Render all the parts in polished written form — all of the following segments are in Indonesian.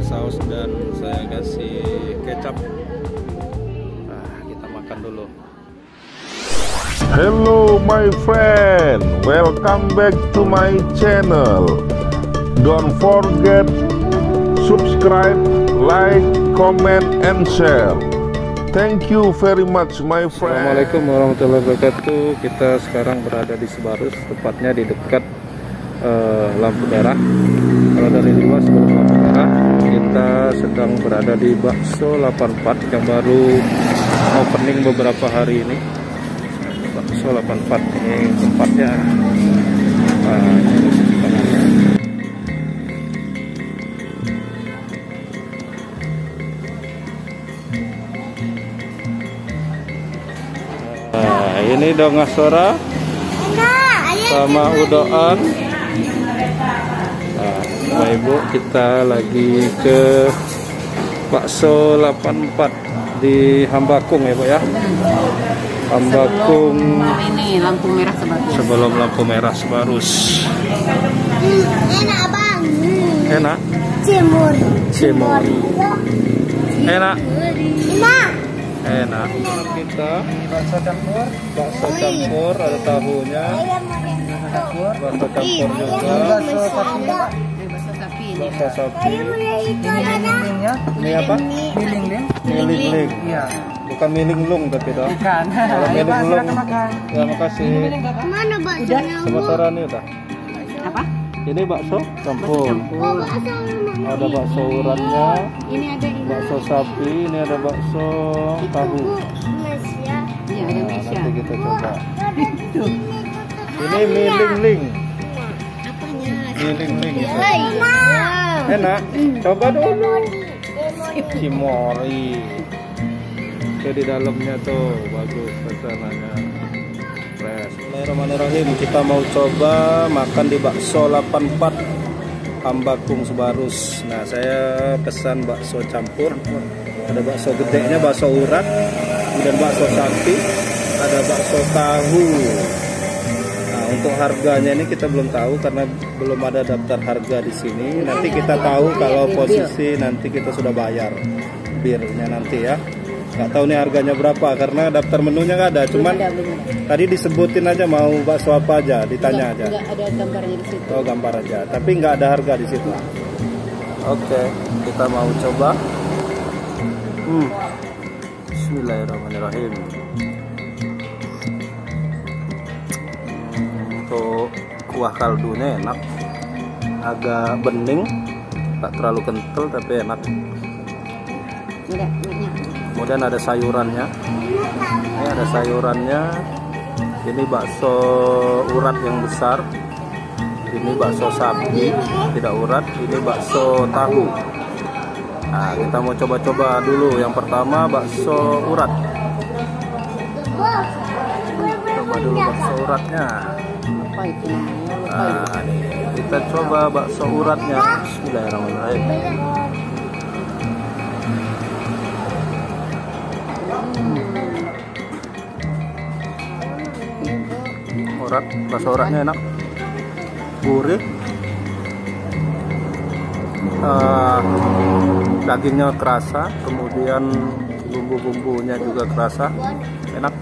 saus dan saya kasih kecap. Nah, kita makan dulu. Hello my friend, welcome back to my channel. Don't forget subscribe, like, comment, and share. Thank you very much my friend. Assalamualaikum warahmatullahi wabarakatuh. Kita sekarang berada di Sebarus, tepatnya di dekat lampu merah. Kalau dari luar sebelum lampu merah, kita sedang berada di Bakso 84 yang baru opening beberapa hari ini. Bakso 84 ini tempatnya. Nah, ini Dongasora sama Udoan. Nah, Bapak Ibu, kita lagi ke Bakso 84 di Hambakung ya Pak ya. Hambakung ini lampu merah Sebarus. Sebelum lampu merah Sebarus. Enak bang. Enak. Cimur. Enak. Enak. Enak. Kita bakso campur ada tahunya. Bakso campur juga. Bakso sapi ini. Bakso sapi. Ini apa? Miling. Iya. Bukan milinglung tapi toh. Bukan. Kalau milinglung. Ya makasih. Mana baksonya? Sementara ini udah. Apa? Ini bakso campur. Oh, bakso. Ada bakso uratnya. Ini ada ini. Bakso sapi, ini ada bakso tahu. Malaysia. Iya, ada Nah, Malaysia. nanti kita coba. Ini milingling. Milingling itu. Enak. Coba dulu. Cimori. Itu di dalamnya tuh bagus suasananya. Fresh. Bismillahirrahmanirrahim. Kita mau coba makan di Bakso 84 Hambakung Sebarus. Nah, saya pesan bakso campur. Ada bakso gedenya, bakso urat, kemudian bakso sapi, ada bakso tahu. Nah, untuk harganya ini kita belum tahu karena belum ada daftar harga di sini. Nanti kita tahu kalau posisi nanti kita sudah bayar birnya nanti ya. Nggak tahu nih harganya berapa karena daftar menunya nggak ada. Cuman tadi disebutin aja mau bakso apa aja, ditanya aja. Enggak ada gambarnya di situ. Oh, gambar aja, tapi nggak ada harga di situ. Oke, kita mau coba. Bismillahirrahmanirrahim. Untuk kuah kaldunya enak, agak bening, tak terlalu kental tapi enak. Enggak, minyak. Kemudian ada sayurannya. Ini ada sayurannya. Ini bakso urat yang besar. Ini bakso sapi tidak urat. Ini bakso tahu. Nah, kita mau coba-coba dulu. Yang pertama bakso urat. Coba dulu bakso uratnya. Apa itu namanya? Lupa itu. Nah, nih, kita coba bakso uratnya. Bismillahirrahmanirrahim. Bakso uratnya enak, gurih, dagingnya kerasa, kemudian bumbu-bumbunya juga kerasa, enak.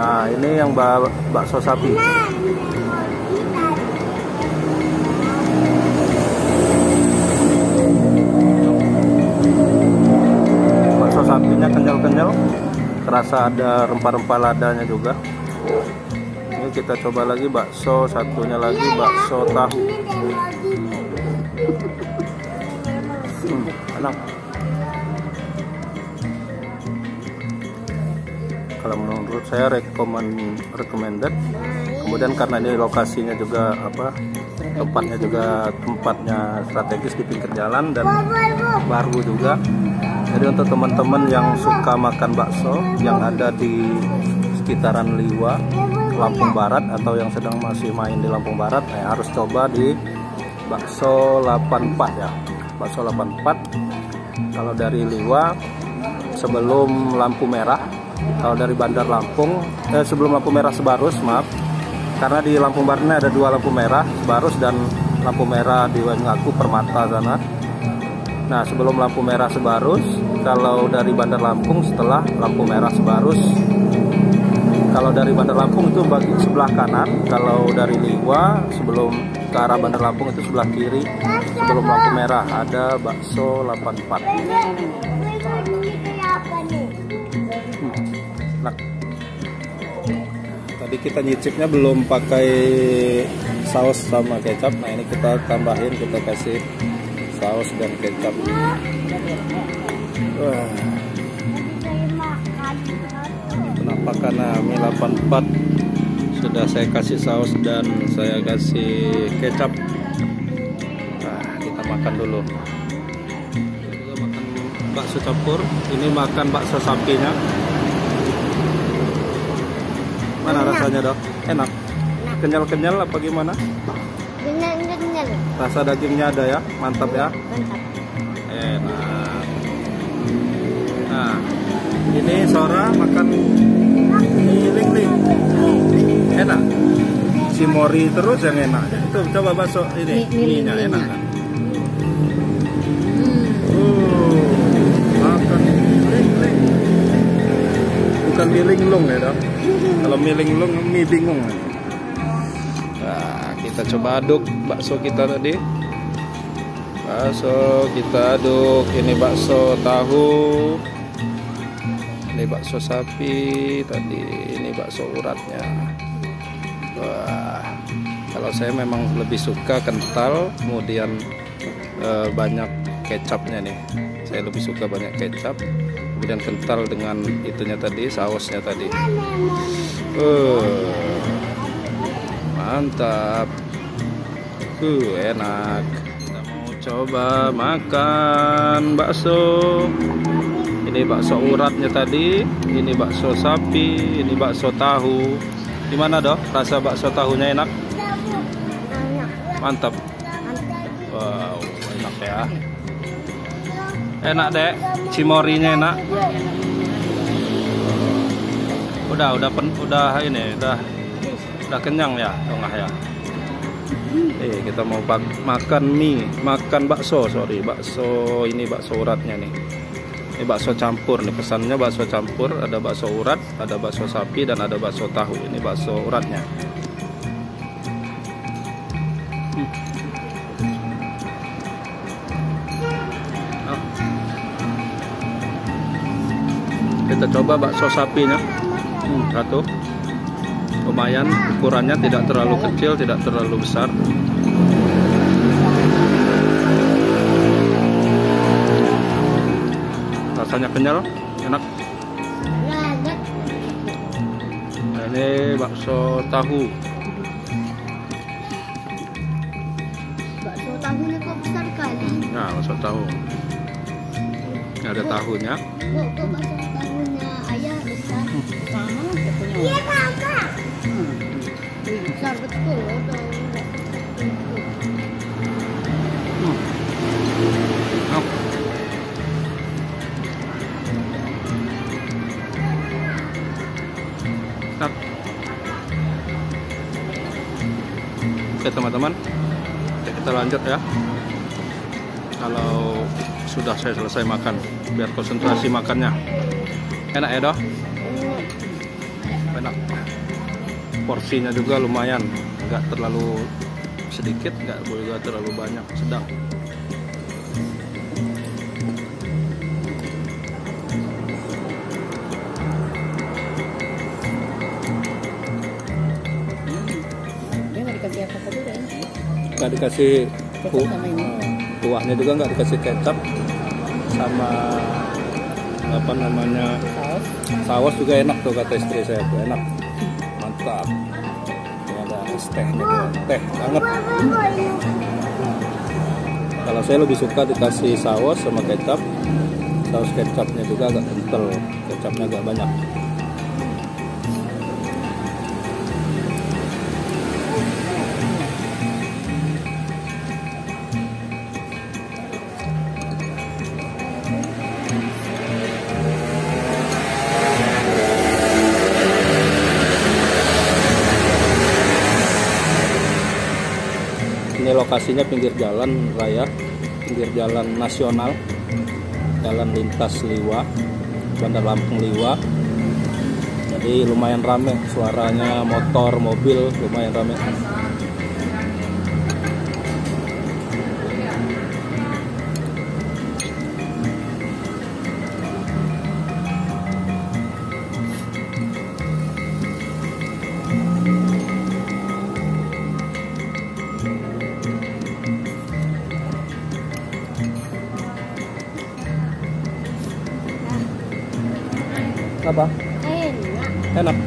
Nah, ini yang bakso sapi. Bakso sapinya kenyal-kenyal, kerasa ada rempah-rempah ladanya juga. Kita coba lagi bakso satunya lagi, bakso tahu. Enak. Kalau menurut saya recommended. Kemudian karena ini lokasinya juga tempatnya strategis di pinggir jalan dan baru juga. Jadi untuk teman-teman yang suka makan bakso yang ada di sekitaran Liwa, Lampung Barat, atau yang sedang masih main di Lampung Barat, harus coba di Bakso 84 ya. Bakso 84 kalau dari Liwa sebelum lampu merah. Kalau dari Bandar Lampung sebelum lampu merah Sebarus, maaf. Karena di Lampung Barat ini ada dua lampu merah, Sebarus dan lampu merah di Wengaku Permata sana. Nah, sebelum lampu merah Sebarus. Kalau dari Bandar Lampung setelah lampu merah Sebarus. Kalau dari Bandar Lampung itu bagi sebelah kanan. Kalau dari Liwa sebelum ke arah Bandar Lampung itu sebelah kiri. Sebelum lampu merah ada bakso 84. Nah, tadi kita nyicipnya belum pakai saus sama kecap. Nah, ini kita tambahin, kita kasih saus dan kecap. Wah. Kenapa? Karena mie 84 sudah saya kasih saus dan saya kasih kecap. Nah, kita makan dulu. Ini juga makan bakso campur. Ini makan bakso sapinya. Mana rasanya, Dok? Enak? Kenyal-kenyal apa gimana? Kenyal. Rasa dagingnya ada ya? Mantap ya? Mantap. Enak. Nah, ini Sora makan mie ling-ling. Enak. Si Mori terus yang enak. Itu coba bakso ini, mie-nya enak kan? Makan ling-ling. Bukan mie linglung ya, Dok? Kalau mie linglung, mie bingung. Nah, kita coba aduk bakso kita tadi. Bakso kita aduk. Ini bakso tahu. Ini bakso sapi tadi. Ini bakso uratnya. Wah, kalau saya memang lebih suka kental, kemudian banyak kecapnya nih. Saya lebih suka banyak kecap, kemudian kental dengan itunya tadi, sausnya tadi. Mantap. Enak. Kita mau coba makan bakso. Ini bakso uratnya tadi, ini bakso sapi, ini bakso tahu. Gimana, Dok? Rasa bakso tahunya enak? Mantap. Wow, enak ya. Enak, Dek. Cimorinya enak. Udah kenyang ya, tengah ya. Kita mau makan mie, makan bakso, bakso ini bakso uratnya nih. Ini bakso campur nih, pesannya bakso campur, ada bakso urat, ada bakso sapi dan ada bakso tahu. Ini bakso uratnya. Kita coba bakso sapinya. Satu. Lumayan ukurannya, tidak terlalu kecil, tidak terlalu besar. Rasanya kenyal, enak. Nah, ini bakso tahu. Bakso tahunya kok besar kali. Nah, bakso tahu. Ini ada tahunya. Kok bakso tahunya ayah besar? Iya, Kakak. Besar betul. Oke teman-teman, kita lanjut ya. Kalau sudah saya selesai makan, biar konsentrasi makannya. Enak ya, Dok? Enak. Porsinya juga lumayan, nggak terlalu sedikit, nggak juga terlalu banyak, sedang. Nggak dikasih kuahnya juga, nggak dikasih kecap sama apa namanya saus juga enak tuh, kata istri saya tuh enak, mantap. Ini ada es tehnya juga, teh banget. Kalau saya lebih suka dikasih saus sama kecap. Saus kecapnya juga agak kental, kecapnya agak banyak. Ini lokasinya pinggir jalan raya, pinggir jalan nasional, jalan lintas Liwa, Bandar Lampung Liwa. Jadi lumayan rame, suaranya motor, mobil lumayan rame. Apa? Enak. Enak.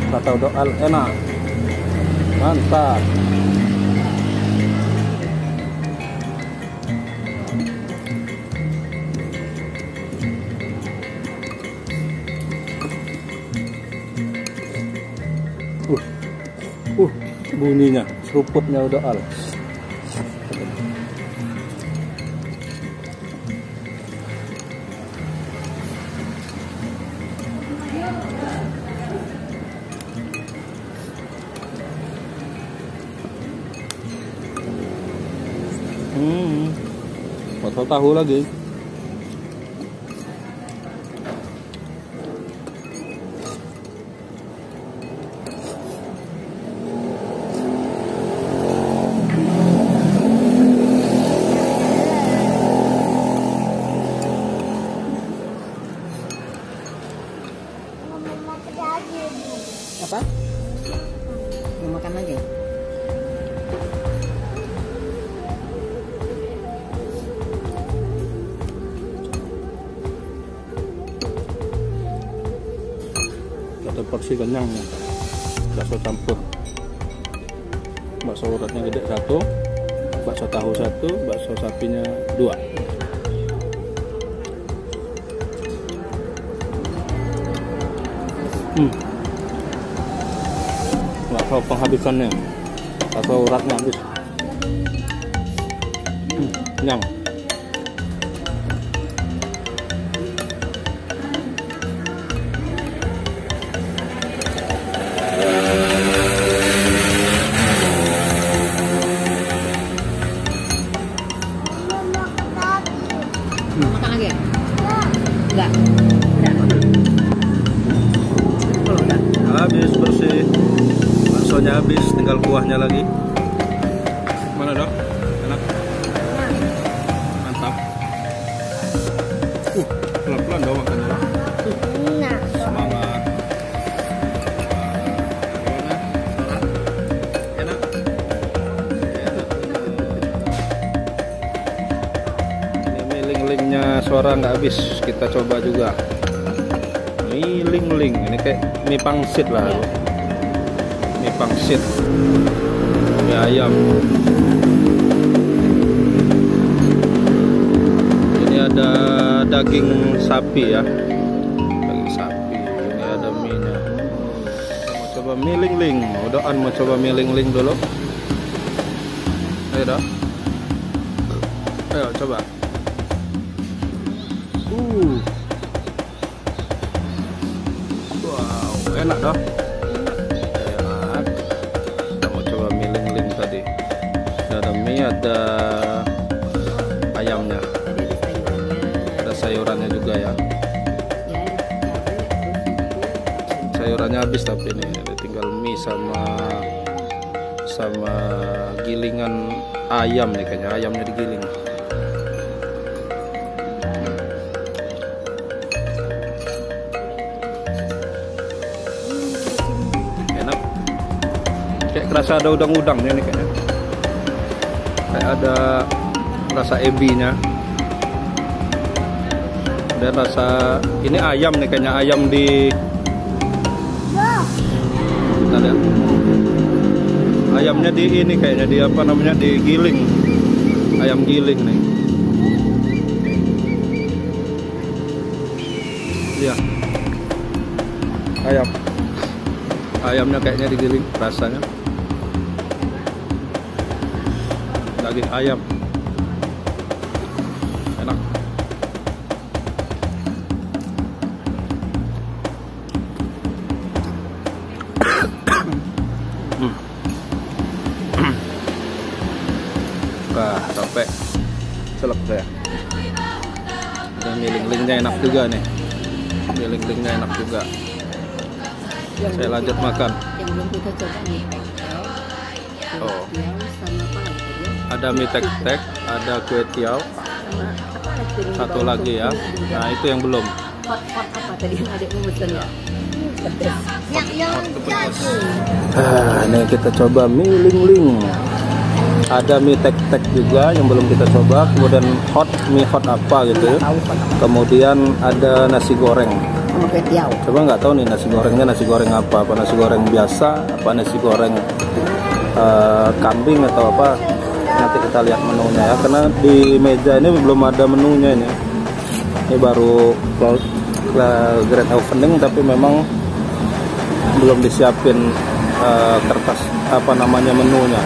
Kata Doal enak. Mantap. Bunyinya, seruputnya Doal. Bakso tahu lagi. Apa? Mau makan lagi? Satu porsi kenyang ya. Bakso campur. Bakso uratnya gede 1, bakso tahu 1, bakso sapinya 2. Bakso penghabisannya, bakso uratnya habis. Kenyang. Mau makan lagi? Enggak. Udah. Kalau udah. Habis bersih. Baksonya habis, tinggal kuahnya lagi. Mana dong? Enak. Mantap. Pelan-pelan dong makannya. Enak. Semangat. Enak. Ini miling-lingnya suara nggak habis, kita coba juga. Miling-ling, ini kayak mie pangsit lah. Mie pangsit, mie ayam. Ini ada daging sapi ya, daging sapi. Ini ada mie-nya. Kita mau coba miling-ling. Udahan mau coba miling-ling dulu. Ayo dah. Ayo coba. Wow, enak dah. Enak. Kita mau coba miling-ling tadi. Ada mie, ada ayamnya, Tadi ada sayurannya. ada sayurannya juga ya. Ya. Sayurannya habis tapi ini tinggal mie sama gilingan ayam nih, kayaknya ayamnya digiling. Enak. Kayak kerasa ada udang-udangnya nih kayaknya. Kayak ada rasa ebinya. Dan rasa ini ayam nih kayaknya, ayam di ada ayamnya di ini kayaknya, di apa namanya, digiling, ayam giling nih. Iya, ayamnya kayaknya digiling, rasanya daging ayam enak. sampai selesai. Dan mie ling-lingnya enak juga nih. Mie ling-lingnya enak juga. Saya lanjut makan. Yang belum kita coba mie tek-tek. Oh. Sama apa lagi tadi ya? Ada mie tek-tek, ada kue tiaw, Sama apa lagi? satu lagi ya. Nah itu yang belum. Hot apa tadi yang adikmu pesan ya? Pedas. Ini kita coba mie ling-ling. Ada mie tek-tek juga yang belum kita coba. Kemudian mie hot apa gitu ya. Kemudian ada nasi goreng. Sama kue tiaw. Coba nggak tahu nih nasi gorengnya nasi goreng apa nasi goreng biasa, apa nasi goreng kambing atau apa. Nanti kita lihat menunya ya. Karena di meja ini belum ada menunya ini. Ini baru grand opening tapi memang belum disiapin kertas apa namanya menunya.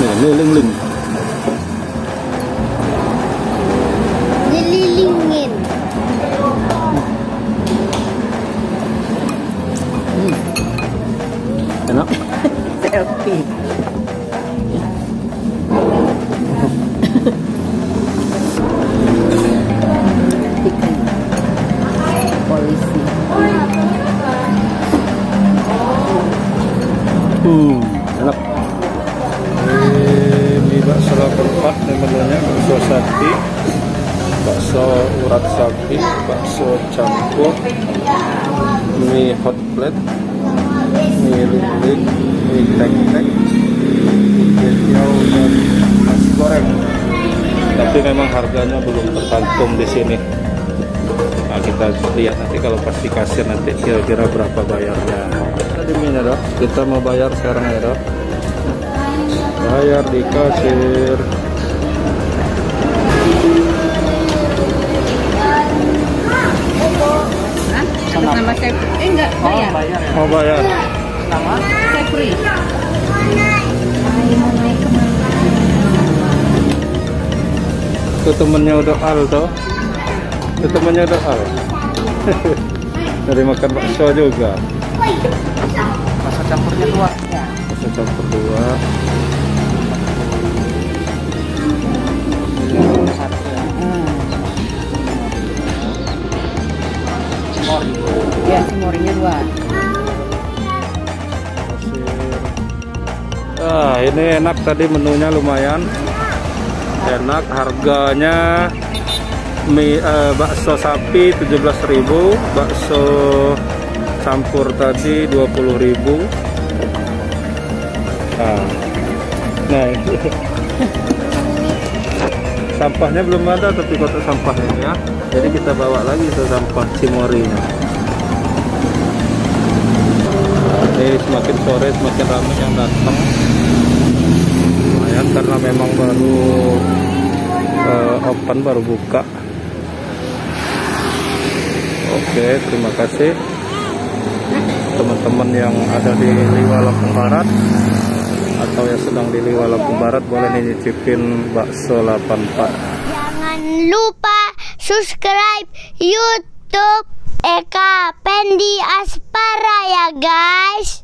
Nih, mie ling-ling. Dililingin. Enak. Selfie. Ikan polisi. Enak. Mie bakso 84 nih menunya, bakso sapi, bakso urat sapi, bakso campur, mie hot plate, mie ling-ling, mie tek-tek, kue tiaw dan nasi goreng. Tapi memang harganya belum tercantum di sini. Nah, kita lihat nanti kalau pas di kasir nanti kira-kira berapa bayarnya. Tadi mie-nya dok, kita mau bayar sekarang ya dok. Bayar di kasir. Nama saya enggak bayar. Mau bayar? Saya free. Itu temennya udah al toh. Itu temennya udah al. Dari makan bakso juga. Bakso campurnya 2 ya. Bakso campur 2. Ya, semorinya 2. Ini enak tadi menunya lumayan. Enak harganya bakso sapi 17.000, bakso campur tadi 20.000. Nah itu. Sampahnya belum ada tapi kotak sampahnya ya. Jadi kita bawa lagi ke sampah Cimorinya. Ini semakin sore semakin ramai yang datang. Lumayan karena memang baru open, baru buka. Oke, terima kasih teman-teman yang ada di Liwa Lampung Barat atau yang sedang di Liwa Lampung Barat, boleh nyicipin bakso 84. Jangan lupa subscribe YouTube Eka Pendi Aspara ya guys.